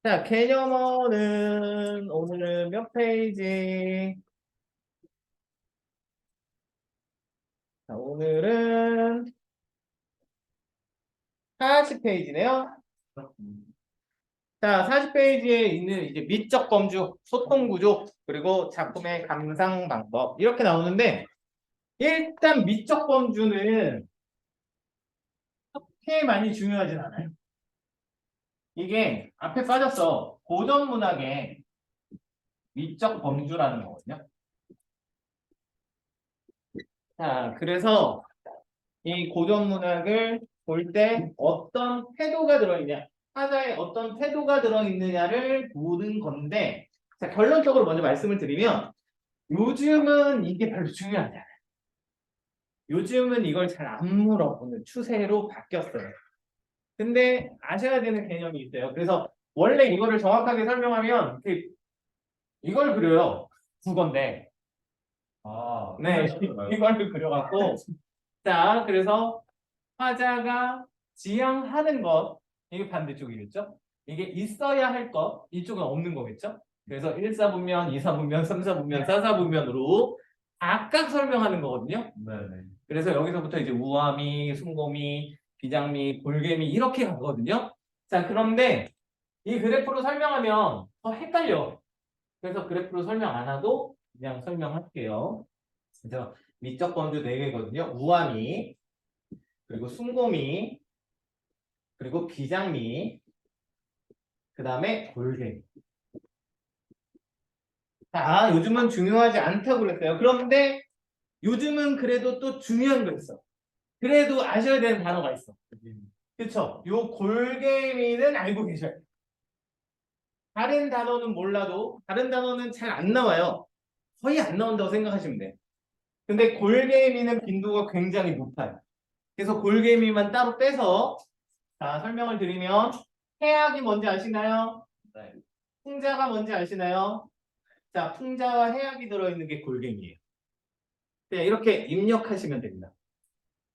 자, 개념어는 오늘은 몇 페이지? 자, 오늘은 40페이지네요. 자, 40페이지에 있는 이제 미적 범주, 소통 구조, 그리고 작품의 감상 방법 이렇게 나오는데 일단 미적 범주는 그렇게 많이 중요하진 않아요. 이게 앞에 빠졌어. 고전 문학의 미적 범주라는 거거든요. 자, 그래서 이 고전 문학을 볼 때 어떤 태도가 들어있냐, 화자의 어떤 태도가 들어있느냐를 보는 건데, 자, 결론적으로 먼저 말씀을 드리면 요즘은 이게 별로 중요하지 않아요. 요즘은 이걸 잘 안 물어보는 추세로 바뀌었어요. 근데 아셔야 되는 개념이 있어요. 그래서 원래 이거를 정확하게 설명하면 이걸 그려요. 국어인데. 아, 네, 이걸 그려갖고 자, 그래서 화자가 지향하는 것, 이게 반대쪽이겠죠? 이게 있어야 할 것, 이쪽은 없는 거겠죠? 그래서 1사분면, 2사분면, 3사분면, 4사분면으로 각각 설명하는 거거든요. 네네. 그래서 여기서부터 이제 우아미, 숭고미, 비장미, 골개미 이렇게 가거든요. 자, 그런데 이 그래프로 설명하면 더 헷갈려. 그래서 그래프로 설명 안 하고 그냥 설명할게요. 그래서 미적 범주 4개거든요. 우아미, 그리고 숭고미, 그리고 비장미, 그 다음에 골개미. 자, 요즘은 중요하지 않다고 그랬어요. 그런데 요즘은 그래도 또 중요한 거 있어. 그래도 아셔야 되는 단어가 있어. 그쵸? 요 골개미는 알고 계셔야 돼요. 다른 단어는 몰라도 다른 단어는 잘 안 나와요. 거의 안 나온다고 생각하시면 돼요. 근데 골개미는 빈도가 굉장히 높아요. 그래서 골개미만 따로 빼서 자, 설명을 드리면 해악이 뭔지 아시나요? 네. 풍자가 뭔지 아시나요? 자, 풍자와 해악이 들어있는 게 골개미예요. 네, 이렇게 입력하시면 됩니다.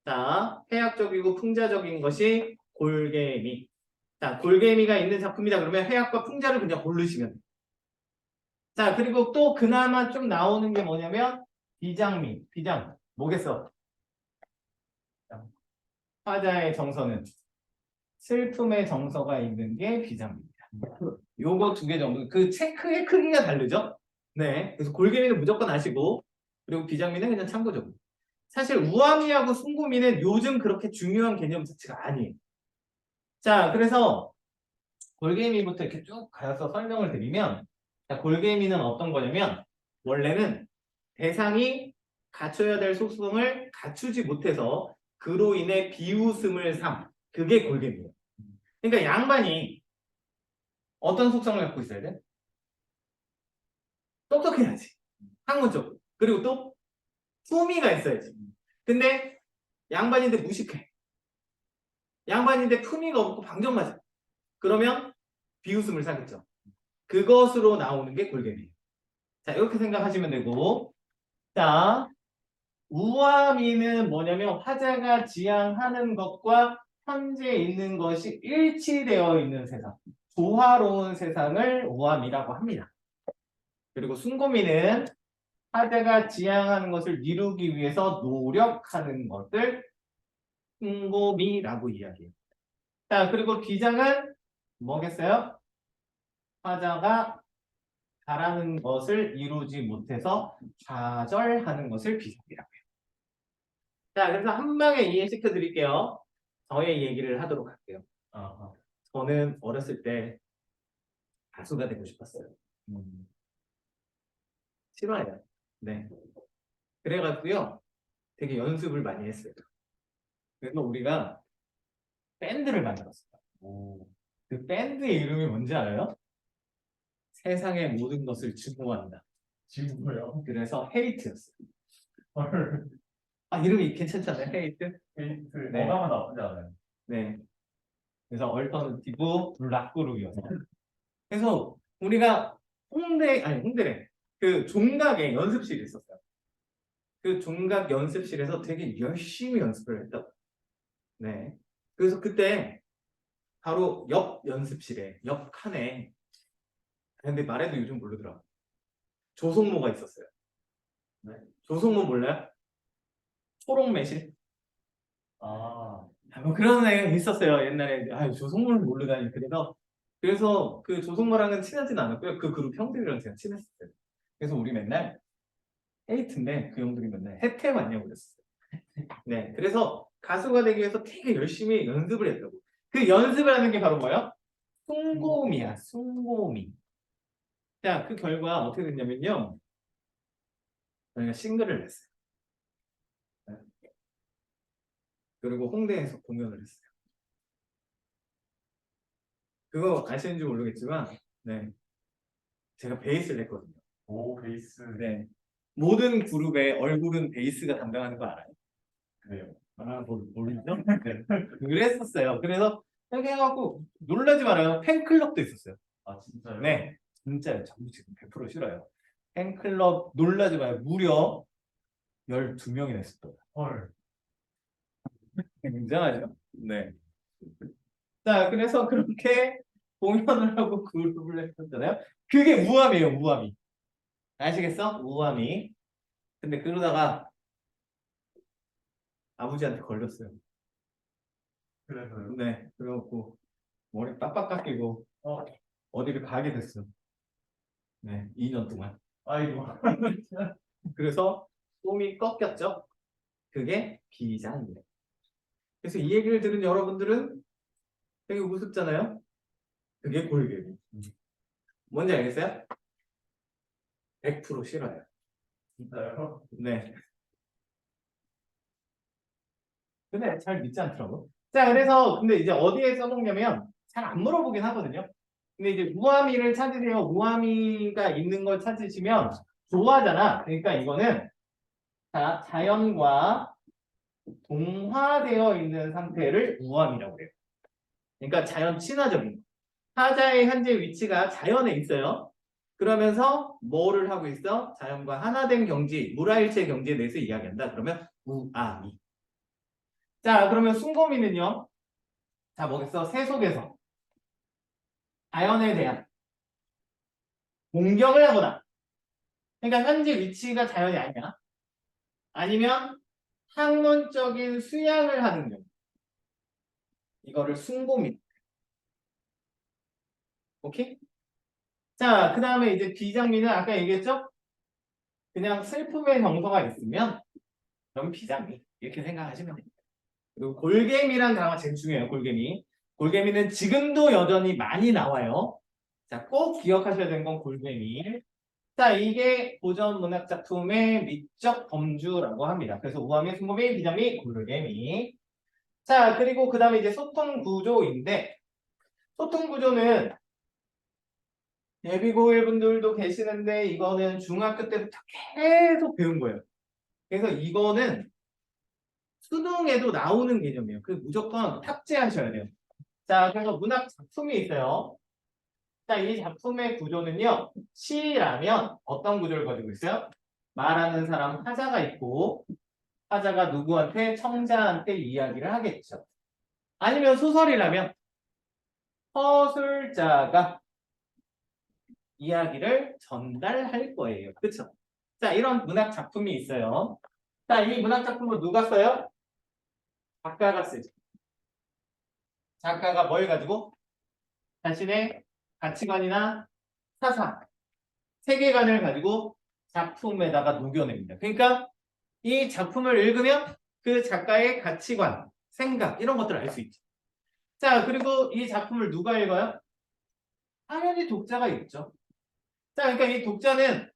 자, 해악적이고 풍자적인 것이 골개미. 자, 골개미가 있는 작품이다 그러면 해악과 풍자를 그냥 고르시면 돼요. 자, 그리고 또 그나마 좀 나오는 게 뭐냐면 비장미, 비장. 뭐겠어? 화자의 정서는 슬픔의 정서가 있는 게 비장미입니다. 요거 2개 정도. 그 체크의 크기가 다르죠? 네. 그래서 골개미는 무조건 아시고, 그리고 비장미는 그냥 참고적으로. 사실 우아미하고 숭고미는 요즘 그렇게 중요한 개념 자체가 아니에요. 자, 그래서 골개미부터 이렇게 쭉 가서 설명을 드리면, 자, 골개미는 어떤 거냐면, 원래는 대상이 갖춰야 될 속성을 갖추지 못해서 그로 인해 비웃음을 삼. 그게 골개미예요. 그러니까 양반이 어떤 속성을 갖고 있어야 돼? 똑똑해야지. 학문적으로. 그리고 또 품위가 있어야지. 근데 양반인데 무식해. 양반인데 품위가 없고 방정맞아. 그러면 비웃음을 사겠죠. 그것으로 나오는 게 골개미. 자, 이렇게 생각하시면 되고. 자, 우아미는 뭐냐면 화자가 지향하는 것과 현재 있는 것이 일치되어 있는 세상. 조화로운 세상을 우아미라고 합니다. 그리고 숭고미는 화자가 지향하는 것을 이루기 위해서 노력하는 것을 숭고미라고 이야기해요. 자, 그리고 비장은 뭐겠어요? 화자가 바라는 것을 이루지 못해서 좌절하는 것을 비장이라고 해요. 자, 그래서 한 방에 이해시켜 드릴게요. 저의 얘기를 하도록 할게요. 저는 어렸을 때 가수가 되고 싶었어요. 싫어해요. 네. 그래가지고요, 되게 연습을 많이 했어요. 그래서 우리가 밴드를 만들었어요. 그 밴드의 이름이 뭔지 알아요? 세상의 모든 것을 증오한다. 지구요? 그래서 헤이트였어요. 헐. 아, 이름이 괜찮잖아요. 헤이트. 데이트 네. 어감은 나쁘지 않아요. 네. 그래서 얼터너티브 락그룹이었어요. 그래서 우리가 홍대래. 그 종각에 연습실이 있었어요. 그 종각 연습실에서 되게 열심히 연습을 했다. 네. 그래서 그때 바로 옆 연습실에, 옆 칸에. 근데 말해도 요즘 모르더라. 조성모가 있었어요. 네. 조성모 몰라요? 초록 매실? 아, 뭐 그런 애가 있었어요. 옛날에. 아, 조성모를 모르다니. 그래서 그 조성모랑은 친하진 않았고요. 그 그룹 형들이랑 제가 친했어요. 그래서 우리 맨날 헤이트인데 그 형들이 맨날 혜태 맞냐고 그랬어요. 네. 그래서 가수가 되기 위해서 되게 열심히 연습을 했다고. 그 연습을 하는 게 바로 뭐예요? 숭고미야, 숭고미. 자, 그 결과 어떻게 됐냐면요. 저희가 싱글을 냈어요. 네. 그리고 홍대에서 공연을 했어요. 그거 아시는지 모르겠지만, 네. 제가 베이스를 했거든요. 오, 베이스. 네. 모든 그룹의 얼굴은 베이스가 담당하는 거 알아요? 그래요. 아, 모르죠? 네. 그랬었어요. 그래서 이렇게 해갖고 놀라지 말아요. 팬클럽도 있었어요. 아, 진짜요? 네. 진짜요. 전부 지금 100% 싫어요. 팬클럽 놀라지 마요. 무려 12명이나 있었어요. 헐. 굉장하죠? 네. 자, 그래서 그렇게 공연을 하고 그룹을 했었잖아요. 그게 우암이에요, 우암이. 아시겠어? 우암이. 근데 그러다가 아버지한테 걸렸어요. 그래서요. 네. 그래갖고 머리 빡빡 깎이고 어디를 가게 됐어. 네. 2년 동안. 아이고. 그래서 꿈이 꺾였죠. 그게 비장이에요. 그래서 이 얘기를 들은 여러분들은 되게 우습잖아요. 그게 골격이. 뭔지 알겠어요? 100% 싫어요. 진짜요? 네. 근데 잘 믿지 않더라고. 자, 그래서 근데 이제 어디에 써먹냐면 잘 안 물어보긴 하거든요. 근데 이제 무아미를 찾으세요. 무아미가 있는 걸 찾으시면 좋아하잖아. 그러니까 이거는 자연과 동화되어 있는 상태를 무암이라고 해요. 그러니까 자연 친화적인 거. 타자의 현재 위치가 자연에 있어요. 그러면서 뭐를 하고 있어? 자연과 하나된 경지, 물화일체 경지에 대해서 이야기한다. 그러면 무암이. 자, 그러면 숭고미는요? 자, 뭐겠어? 새 속에서 자연에 대한 공경을 하거나. 그러니까 현재 위치가 자연이 아니야. 아니면 학문적인 수양을 하는 경우. 이거를 숭고미. 오케이? 자, 그 다음에 이제 비장미는 아까 얘기했죠? 그냥 슬픔의 정서가 있으면 그럼 비장미. 이렇게 생각하시면 됩니다. 그리고 골개미란 단어가 제일 중요해요. 골개미. 골개미는 지금도 여전히 많이 나와요. 자, 꼭 기억하셔야 되는 건 골개미. 자, 이게 고전 문학 작품의 미적 범주라고 합니다. 그래서 우암이, 숭고미, 비장미, 골개미. 자, 그리고 그 다음에 이제 소통 구조인데, 소통 구조는 예비고일 분들도 계시는데, 이거는 중학교 때부터 계속 배운 거예요. 그래서 이거는 수능에도 나오는 개념이에요. 그 무조건 탑재하셔야 돼요. 자, 그래서 문학 작품이 있어요. 자, 이 작품의 구조는요, 시라면 어떤 구조를 가지고 있어요? 말하는 사람 하자가 있고, 하자가 누구한테, 청자한테 이야기를 하겠죠. 아니면 소설이라면 서술자가 이야기를 전달할 거예요. 그쵸? 자, 이런 문학 작품이 있어요. 자, 이 문학 작품을 누가 써요? 작가가 쓰죠. 작가가 뭘 가지고? 자신의 가치관이나 사상, 세계관을 가지고 작품에다가 녹여냅니다. 그러니까 이 작품을 읽으면 그 작가의 가치관, 생각 이런 것들을 알 수 있죠. 자, 그리고 이 작품을 누가 읽어요? 당연히 독자가 읽죠. 자, 그러니까 이 독자는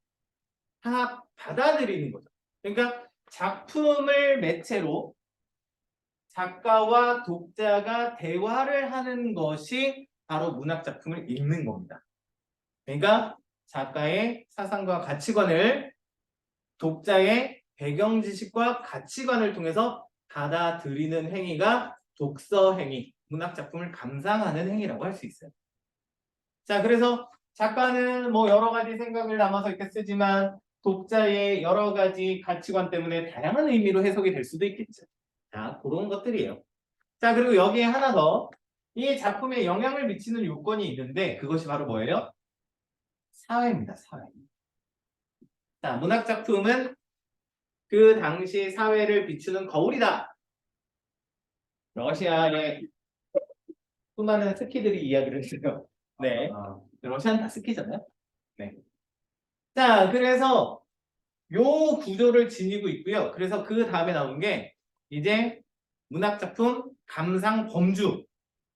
다 받아들이는 거죠. 그러니까 작품을 매체로 작가와 독자가 대화를 하는 것이 바로 문학 작품을 읽는 겁니다. 그러니까 작가의 사상과 가치관을 독자의 배경 지식과 가치관을 통해서 받아들이는 행위가 독서 행위, 문학 작품을 감상하는 행위라고 할 수 있어요. 자, 그래서 작가는 뭐 여러 가지 생각을 담아서 이렇게 쓰지만 독자의 여러 가지 가치관 때문에 다양한 의미로 해석이 될 수도 있겠죠. 자, 그런 것들이에요. 자, 그리고 여기에 하나 더 이 작품에 영향을 미치는 요건이 있는데 그것이 바로 뭐예요? 사회입니다. 사회. 자, 문학 작품은 그 당시 사회를 비추는 거울이다. 러시아의 수많은 스키들이 이야기를 했어요. 네. 아, 러시아는 다 스키잖아요. 네. 자, 그래서 요 구조를 지니고 있고요. 그래서 그 다음에 나온 게 이제 문학 작품 감상 범주,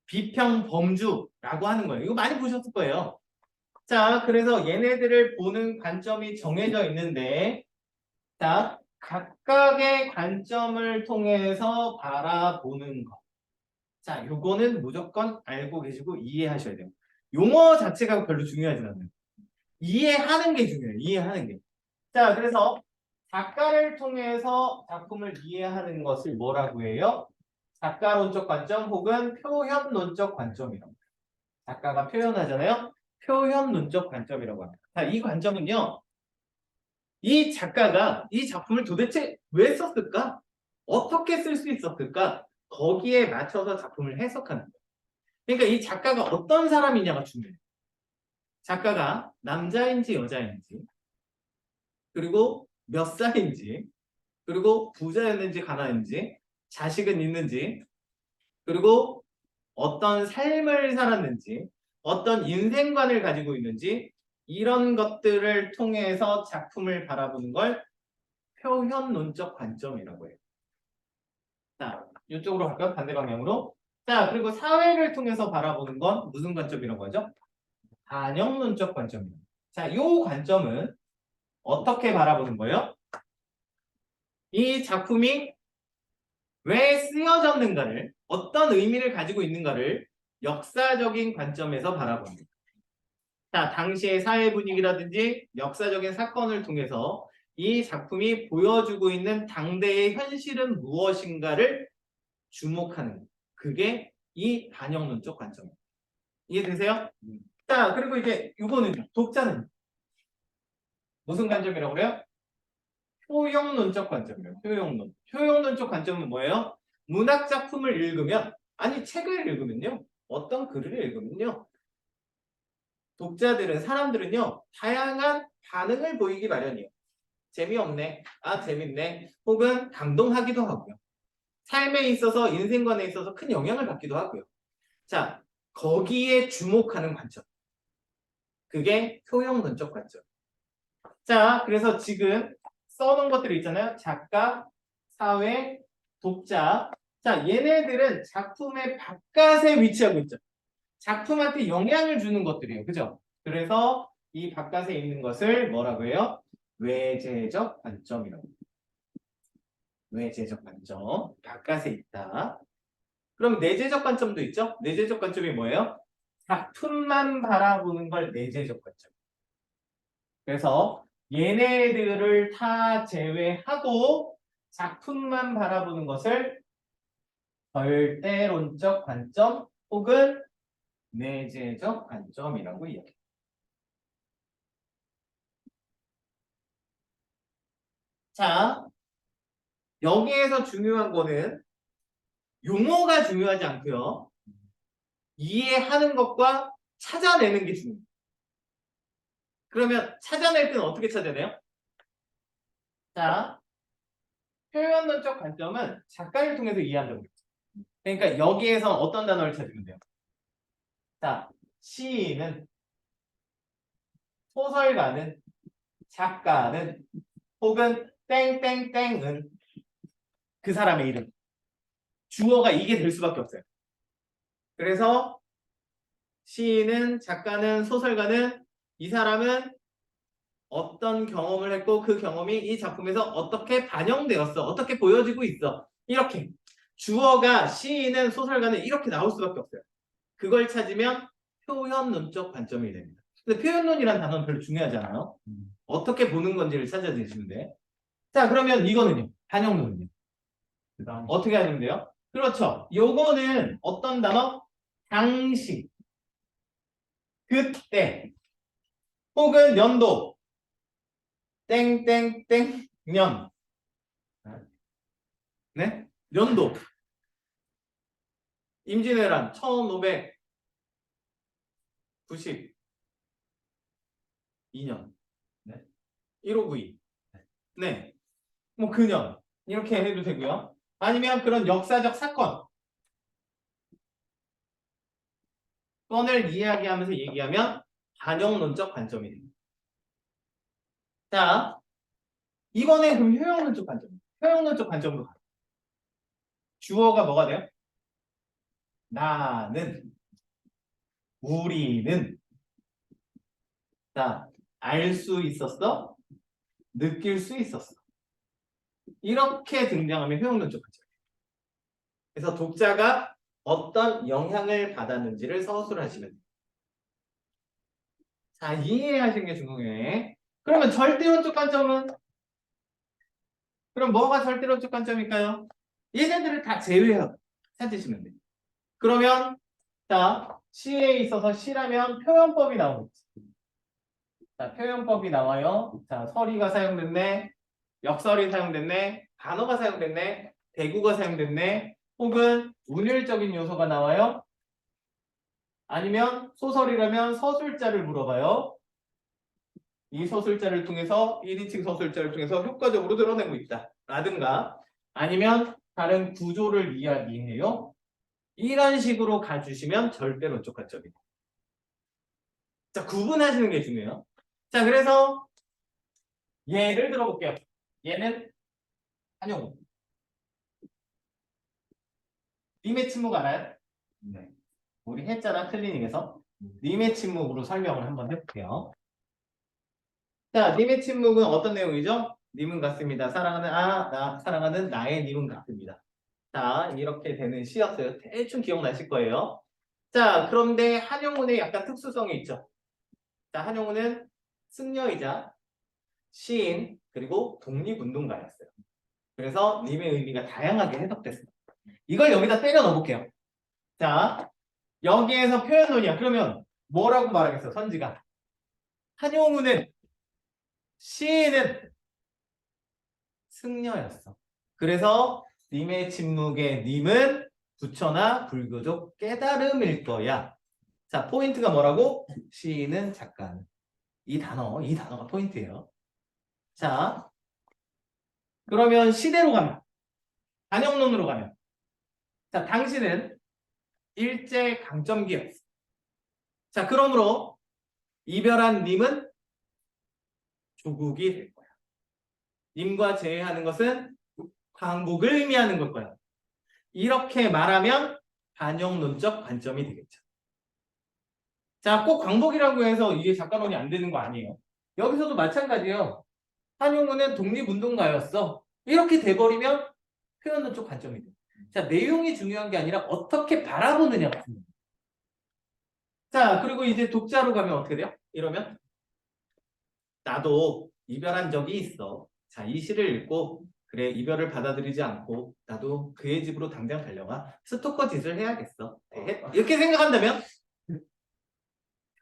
비평 범주라고 하는 거예요. 이거 많이 보셨을 거예요. 자, 그래서 얘네들을 보는 관점이 정해져 있는데, 자, 각각의 관점을 통해서 바라보는 것. 자, 요거는 무조건 알고 계시고 이해하셔야 돼요. 용어 자체가 별로 중요하지 않아요. 이해하는 게 중요해요. 이해하는 게. 자, 그래서 작가를 통해서 작품을 이해하는 것을 뭐라고 해요? 작가론적 관점 혹은 표현론적 관점이라고. 작가가 표현하잖아요. 표현론적 관점이라고 합니다. 자, 이 관점은요. 이 작가가 이 작품을 도대체 왜 썼을까? 어떻게 쓸 수 있었을까? 거기에 맞춰서 작품을 해석하는 거예요. 그러니까 이 작가가 어떤 사람이냐가 중요해요. 작가가 남자인지 여자인지, 그리고 몇 살인지, 그리고 부자였는지 가난인지, 자식은 있는지, 그리고 어떤 삶을 살았는지, 어떤 인생관을 가지고 있는지, 이런 것들을 통해서 작품을 바라보는 걸 표현론적 관점이라고 해요. 자, 이쪽으로 갈까요? 반대 방향으로. 자, 그리고 사회를 통해서 바라보는 건 무슨 관점이라고 하죠? 반영론적 관점입니다. 자, 이 관점은 어떻게 바라보는 거예요? 이 작품이 왜 쓰여졌는가를, 어떤 의미를 가지고 있는가를 역사적인 관점에서 바라봅니다. 자, 당시의 사회 분위기라든지 역사적인 사건을 통해서 이 작품이 보여주고 있는 당대의 현실은 무엇인가를 주목하는 것. 그게 이 반영론적 관점입니다. 이해되세요? 자, 그리고 이제 이거는 독자는 무슨 관점이라고 그래요? 효용론적 관점이에요. 효용론. 효용론적 관점은 뭐예요? 문학 작품을 읽으면, 아니 책을 읽으면요. 어떤 글을 읽으면요. 독자들은, 사람들은요. 다양한 반응을 보이기 마련이에요. 재미없네. 아, 재밌네. 혹은 감동하기도 하고요. 삶에 있어서, 인생관에 있어서 큰 영향을 받기도 하고요. 자, 거기에 주목하는 관점. 그게 효용론적 관점. 자, 그래서 지금 써놓은 것들이 있잖아요. 작가, 사회, 독자. 자, 얘네들은 작품의 바깥에 위치하고 있죠. 작품한테 영향을 주는 것들이에요. 그죠? 그래서 이 바깥에 있는 것을 뭐라고 해요? 외재적 관점이라고. 외재적 관점. 바깥에 있다. 그럼 내재적 관점도 있죠? 내재적 관점이 뭐예요? 작품만 바라보는 걸 내재적 관점. 그래서 얘네들을 다 제외하고 작품만 바라보는 것을 절대론적 관점 혹은 내재적 관점이라고 이야기합니다. 자, 여기에서 중요한 거는 용어가 중요하지 않고요. 이해하는 것과 찾아내는 게 중요해요. 그러면 찾아낼 때는 어떻게 찾아내요? 자, 표현론적 관점은 작가를 통해서 이해한다고 그랬죠. 그러니까 여기에서 어떤 단어를 찾으면 돼요? 자, 시인은, 소설가는, 작가는, 혹은 땡땡땡은 그 사람의 이름. 주어가 이게 될 수밖에 없어요. 그래서 시인은, 작가는, 소설가는 이 사람은 어떤 경험을 했고 그 경험이 이 작품에서 어떻게 반영되었어. 어떻게 보여지고 있어. 이렇게. 주어가 시인은, 소설가는 이렇게 나올 수밖에 없어요. 그걸 찾으면 표현론적 관점이 됩니다. 근데 표현론이라는 단어는 별로 중요하지 않아요. 어떻게 보는 건지를 찾아주시면 돼. 자, 그러면 이거는요. 반영론은요. 그다음 어떻게 하면 돼요? 그렇죠. 요거는 어떤 단어? 당시, 그때, 혹은 연도, 땡땡땡 년. 네? 연도. 임진왜란 1592년. 네. 1592. 네. 뭐 그년 이렇게 해도 되고요. 아니면 그런 역사적 사건 건을 이야기하면서 얘기하면 반영론적 관점이 됩니다. 자, 이번에 그럼 효용론적 관점. 효용론적 관점으로 가요. 주어가 뭐가 돼요? 나는, 우리는. 자, 알 수 있었어? 느낄 수 있었어. 이렇게 등장하면 효용론적 관점이에요. 그래서 독자가 어떤 영향을 받았는지를 서술하시면 돼요. 자, 이해하시는 게 중요해. 그러면 절대론적 관점은? 그럼 뭐가 절대론적 관점일까요? 얘네들을 다 제외하고 찾으시면 돼요. 그러면 자, 시에 있어서 시라면 표현법이 나오겠지. 자, 표현법이 나와요. 자, 서리가 사용됐네. 역설이 사용됐네. 단어가 사용됐네. 대구가 사용됐네. 혹은 운율적인 요소가 나와요. 아니면 소설이라면 서술자를 물어봐요. 이 서술자를 통해서 1인칭 서술자를 통해서 효과적으로 드러내고 있다. 라든가 아니면 다른 구조를 이야기해요. 이런 식으로 가주시면 절대론적 관점이다. 자, 구분하시는 게 중요해요. 자, 그래서 예를 들어볼게요. 얘는 한용우. 님의 침묵 알아요? 네. 우리 했잖아, 클리닉에서. 님의 침묵으로 설명을 한번 해볼게요. 자, 님의 침묵은 어떤 내용이죠? 님은 같습니다. 사랑하는 나의 님은 같습니다. 자, 이렇게 되는 시였어요. 대충 기억나실 거예요. 자, 그런데 한용운의 약간 특수성이 있죠. 자, 한용운은 승려이자 시인 그리고 독립운동가였어요. 그래서 님의 의미가 다양하게 해석됐습니다. 이걸 여기다 때려 넣어볼게요. 자, 여기에서 표현론이야. 그러면 뭐라고 말하겠어, 선지가? 한용운은 시인은 승려였어. 그래서 님의 침묵의 님은 부처나 불교적 깨달음일 거야. 자, 포인트가 뭐라고? 시인은 작가는. 이 단어가 포인트예요. 자, 그러면 시대로 가면, 반영론으로 가면, 자, 당신은 일제 강점기였어. 자, 그러므로 이별한 님은 조국이 될 거야. 님과 제외하는 것은 광복을 의미하는 걸 거야. 이렇게 말하면 반영론적 관점이 되겠죠. 자, 꼭 광복이라고 해서 이게 작가론이 안 되는 거 아니에요. 여기서도 마찬가지예요. 한용운은 독립운동가였어. 이렇게 돼버리면 표현론적 관점이 돼. 자, 내용이 중요한 게 아니라 어떻게 바라보느냐가 중요해요. 자, 그리고 이제 독자로 가면 어떻게 돼요? 이러면 나도 이별한 적이 있어. 자, 이 시를 읽고 그래, 이별을 받아들이지 않고 나도 그의 집으로 당장 달려가 스토커 짓을 해야겠어. 이렇게 생각한다면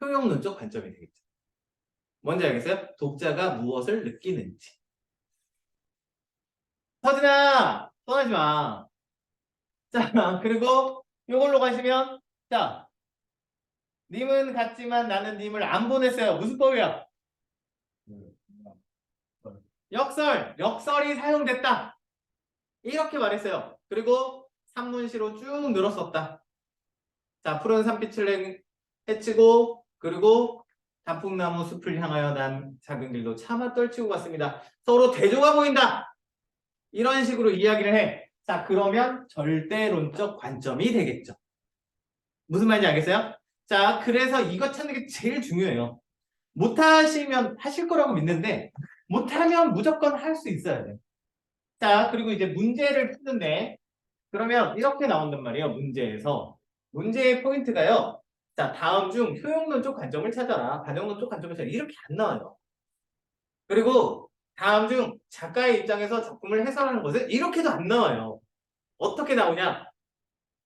효용론적 관점이 되겠죠. 뭔지 알겠어요? 독자가 무엇을 느끼는지. 서진아, 떠나지 마. 자, 그리고 이걸로 가시면 자, 님은 같지만 나는 님을 안 보냈어요. 무슨 법이야? 역설이 사용됐다. 이렇게 말했어요. 그리고 산문시로 쭉 늘었었다. 자, 푸른 산빛을 헤치고 그리고 단풍나무 숲을 향하여 난 작은 길로 차마 떨치고 갔습니다. 서로 대조가 보인다. 이런 식으로 이야기를 해. 자, 그러면 절대론적 관점이 되겠죠. 무슨 말인지 알겠어요? 자, 그래서 이거 찾는 게 제일 중요해요. 못하시면 하실 거라고 믿는데 못하면 무조건 할 수 있어야 돼요. 자, 그리고 이제 문제를 푸는데 그러면 이렇게 나온단 말이에요. 문제의 포인트가요. 자, 다음 중 효용론적 관점을 찾아라. 반영론적 관점을 찾아라. 이렇게 안 나와요. 그리고 다음 중 작가의 입장에서 작품을 해설하는 것은 이렇게도 안 나와요. 어떻게 나오냐?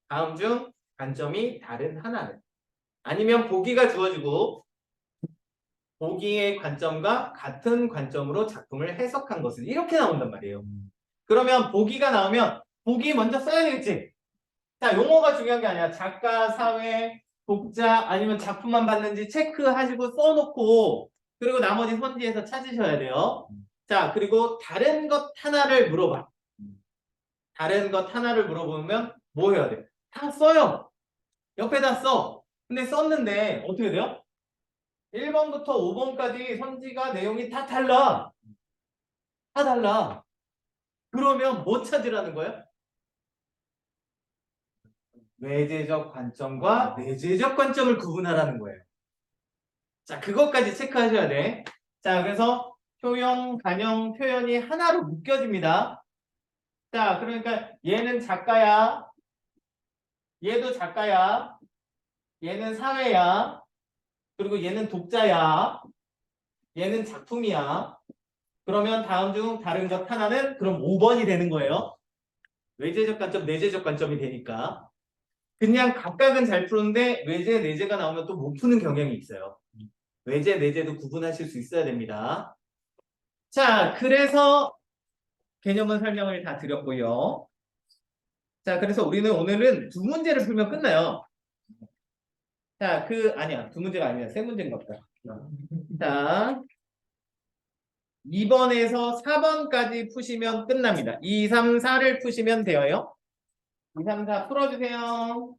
다음 중 관점이 다른 하나를. 아니면 보기가 주어지고 보기의 관점과 같은 관점으로 작품을 해석한 것은 이렇게 나온단 말이에요. 그러면 보기가 나오면 보기 먼저 써야 되겠지. 자, 용어가 중요한 게 아니라 작가, 사회, 독자 아니면 작품만 봤는지 체크하시고 써놓고 그리고 나머지 선지에서 찾으셔야 돼요. 자, 그리고 다른 것 하나를 물어봐. 다른 것 하나를 물어보면 뭐 해야 돼? 다 써요. 옆에다 써. 근데 썼는데 어떻게 돼요? 1번부터 5번까지 선지가 내용이 다 달라. 다 달라. 그러면 뭐 찾으라는 거야? 외재적 관점과 내재적 관점을 구분하라는 거예요. 자, 그것까지 체크하셔야 돼. 자, 그래서 표현, 간형, 표현이 하나로 묶여집니다. 자, 그러니까 얘는 작가야. 얘도 작가야. 얘는 사회야. 그리고 얘는 독자야. 얘는 작품이야. 그러면 다음 중 다른 것 하나는 그럼 5번이 되는 거예요. 외재적 관점, 내재적 관점이 되니까. 그냥 각각은 잘 푸는데 외재, 내재가 나오면 또 못 푸는 경향이 있어요. 외재, 내재도 구분하실 수 있어야 됩니다. 자, 그래서 개념은 설명을 다 드렸고요. 자, 그래서 우리는 오늘은 두 문제를 풀면 끝나요. 자, 아니야. 두 문제가 아니라 세 문제인가 보다. 자, 2번에서 4번까지 푸시면 끝납니다. 2, 3, 4를 푸시면 되어요. 2, 3, 4 풀어주세요.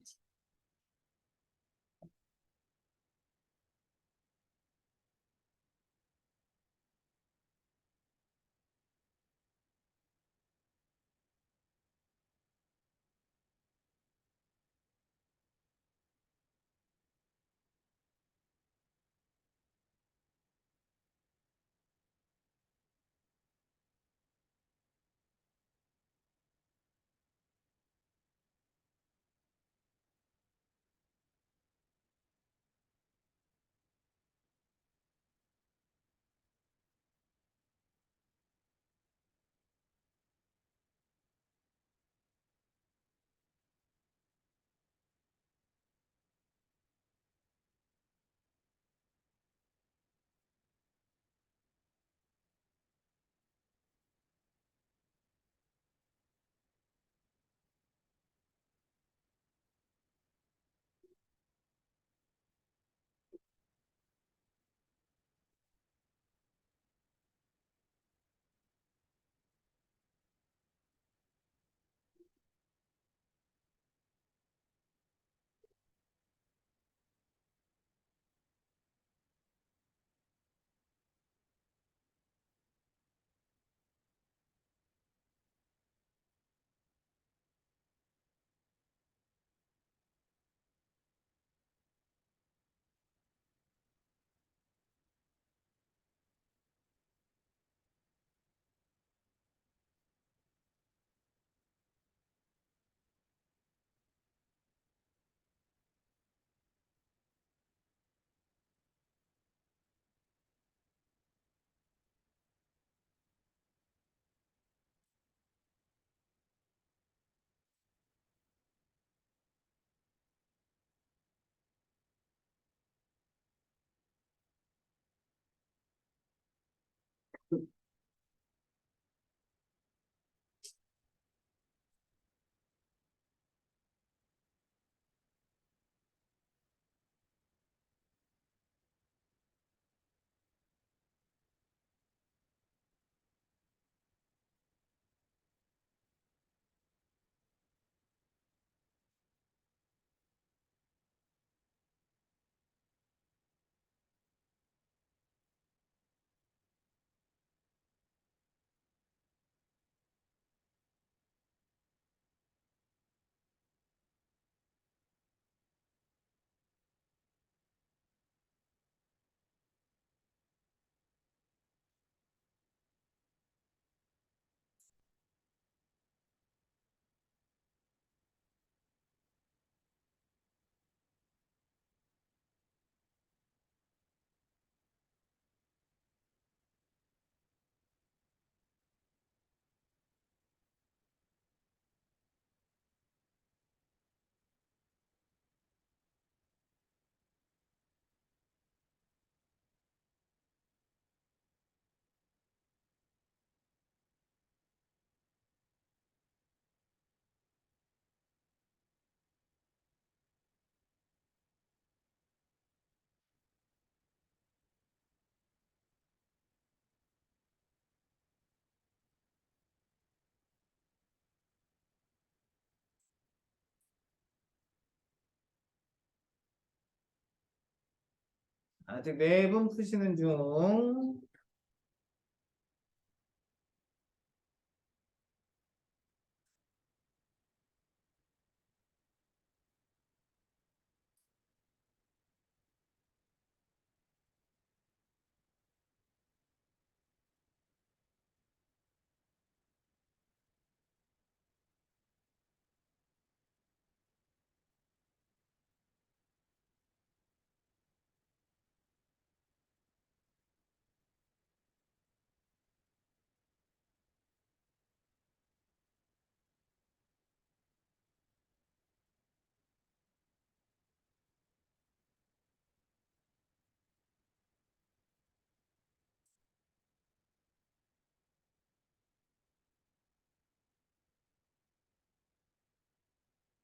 아직 4분 푸시는 중.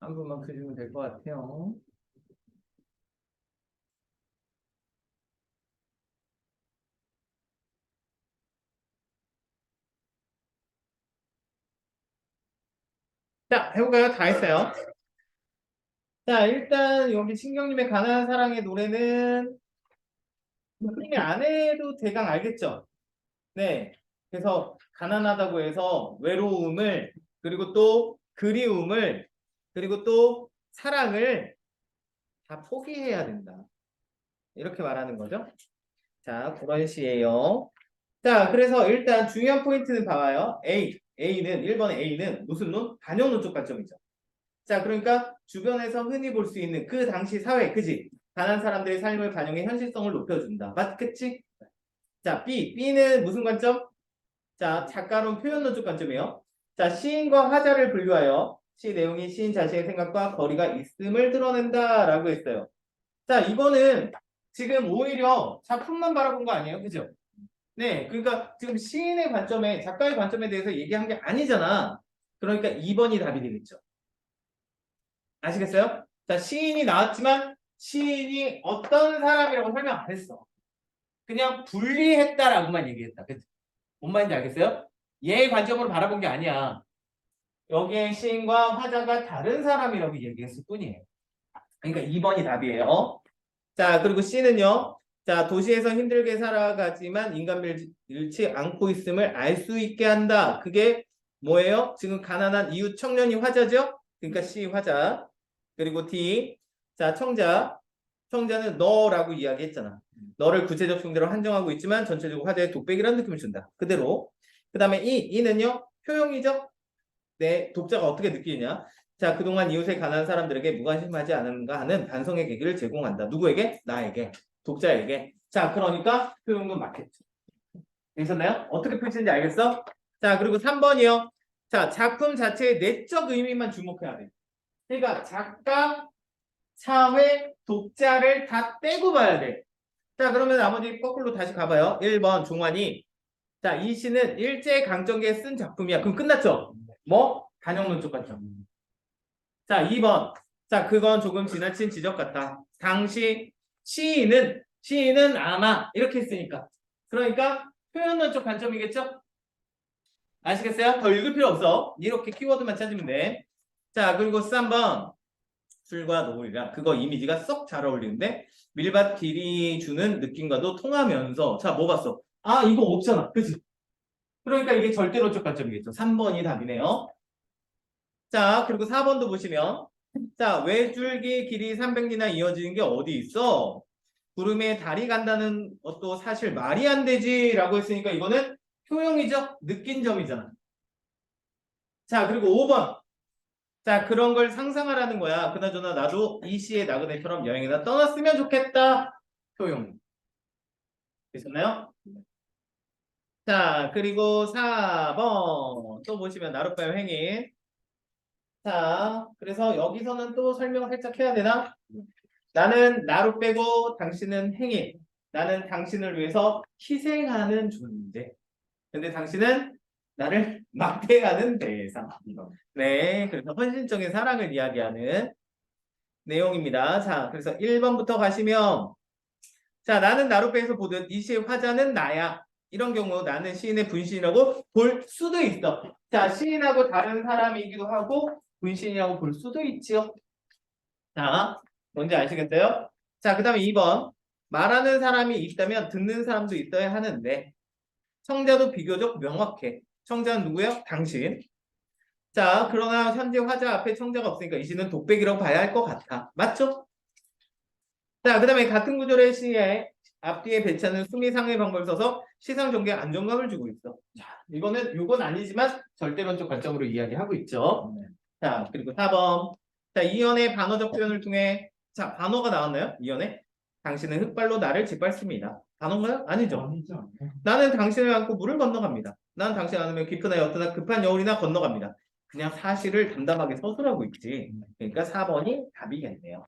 한 분만 푸시면 될 것 같아요. 자, 해볼까요? 다 했어요. 자, 일단 여기 신경님의 가난한 사랑의 노래는 선생님이 안 해도 대강 알겠죠? 네. 그래서 가난하다고 해서 외로움을 그리고 또 그리움을 그리고 또 사랑을 다 포기해야 된다. 이렇게 말하는 거죠. 자, 그런 시예요. 자, 그래서 일단 중요한 포인트는 봐봐요. A는 1번의 A는 무슨 논? 반영론적 관점이죠. 자, 그러니까 주변에서 흔히 볼 수 있는 그 당시 사회, 그지? 가난한 사람들의 삶을 반영해 현실성을 높여준다. 맞겠지? 자, B는 무슨 관점? 자, 작가론 표현론적 관점이에요. 자, 시인과 화자를 분류하여 시 내용이 시인 자신의 생각과 거리가 있음을 드러낸다라고 했어요. 자, 이거는 지금 오히려 작품만 바라본 거 아니에요? 그죠? 네, 그러니까 지금 시인의 관점에, 작가의 관점에 대해서 얘기한 게 아니잖아. 그러니까 2번이 답이 되겠죠. 아시겠어요? 자, 시인이 나왔지만 시인이 어떤 사람이라고 설명 안 했어. 그냥 분리했다라고만 얘기했다. 그치? 뭔 말인지 알겠어요? 얘의 관점으로 바라본 게 아니야. 여기에 시인과 화자가 다른 사람이라고 얘기했을 뿐이에요. 그러니까 2번이 답이에요. 자, 그리고 C는요. 자, 도시에서 힘들게 살아가지만 인간을 잃지 않고 있음을 알 수 있게 한다. 그게 뭐예요? 지금 가난한 이웃 청년이 화자죠? 그러니까 C 화자. 그리고 D. 자, 청자. 청자는 너라고 이야기했잖아. 너를 구체적 상대로 한정하고 있지만 전체적으로 화자의 독백이라는 느낌을 준다. 그대로. 그 다음에 이는요. 표용이죠? 내 독자가 어떻게 느끼느냐? 자, 그동안 이웃의 가난한 사람들에게 무관심하지 않은가 하는 반성의 계기를 제공한다. 누구에게? 나에게. 독자에게. 자, 그러니까 표현은 맞겠죠. 되셨나요? 어떻게 펼치는지 알겠어? 자, 그리고 3번이요. 자, 작품 자체의 내적 의미만 주목해야 돼. 그러니까 작가, 사회, 독자를 다 떼고 봐야 돼. 자, 그러면 나머지 거꾸로 다시 가봐요. 1번 종환이. 자, 이 시는 일제강점기에 쓴 작품이야. 그럼 끝났죠? 뭐? 단영론적 관점. 자, 2번. 자, 그건 조금 지나친 지적 같다. 당시 시인은 아마 이렇게 했으니까. 그러니까 표현론적 관점이겠죠? 아시겠어요? 더 읽을 필요 없어. 이렇게 키워드만 찾으면 돼. 자, 그리고 3번. 술과 노을이라 그거 이미지가 썩 잘 어울리는데 밀밭 길이 주는 느낌과도 통하면서 자, 뭐 봤어? 아, 이거 없잖아. 그치? 그러니까 이게 절대론적 관점이겠죠. 3번이 답이네요. 자, 그리고 4번도 보시면 자, 외줄기 길이 300리나 이어지는 게 어디 있어? 구름에 달이 간다는 것도 사실 말이 안 되지 라고 했으니까 이거는 효용이죠? 느낀 점이잖아. 자, 그리고 5번. 자, 그런 걸 상상하라는 거야. 그나저나 나도 이 시의 나그네처럼 여행이나 떠났으면 좋겠다. 효용. 되셨나요? 자, 그리고 4번. 또 보시면 나룻배의 행인. 자, 그래서 여기서는 또 설명을 살짝 해야 되나? 나는 나로 빼고 당신은 행인. 나는 당신을 위해서 희생하는 존재. 근데 당신은 나를 막대하는 대상. 네, 그래서 헌신적인 사랑을 이야기하는 내용입니다. 자, 그래서 1번부터 가시면 자, 나는 나로 빼서 보듯 이 시의 화자는 나야. 이런 경우 나는 시인의 분신이라고 볼 수도 있어. 자, 시인하고 다른 사람이기도 하고 분신이라고 볼 수도 있지요. 자, 뭔지 아시겠어요? 자, 그 다음에 2번. 말하는 사람이 있다면 듣는 사람도 있어야 하는데 청자도 비교적 명확해. 청자는 누구예요? 당신. 자, 그러나 현재 화자 앞에 청자가 없으니까 이 시는 독백이라고 봐야 할 것 같아. 맞죠? 자, 그 다음에 같은 구조의 시에 앞뒤에 배치하는 수미상의 방법을 써서 시상 전개에 안정감을 주고 있어. 자, 요건 아니지만 절대론적 관점으로 이야기하고 있죠. 자, 그리고 4번. 자, 이연의 반어적 표현을 통해 자, 반어가 나왔나요? 이연에 당신은 흙발로 나를 짓밟습니다. 반어인가요? 아니죠. 아니죠. 나는 당신을 안고 물을 건너갑니다. 나는 당신을 안으면 깊으나 옅으나 급한 여울이나 건너갑니다. 그냥 사실을 담담하게 서술하고 있지. 그러니까 4번이 답이겠네요.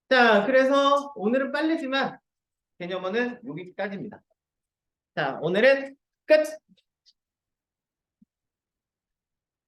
자, 그래서 오늘은 빨리지만 개념어는 여기까지입니다. 자, 오늘은 끝!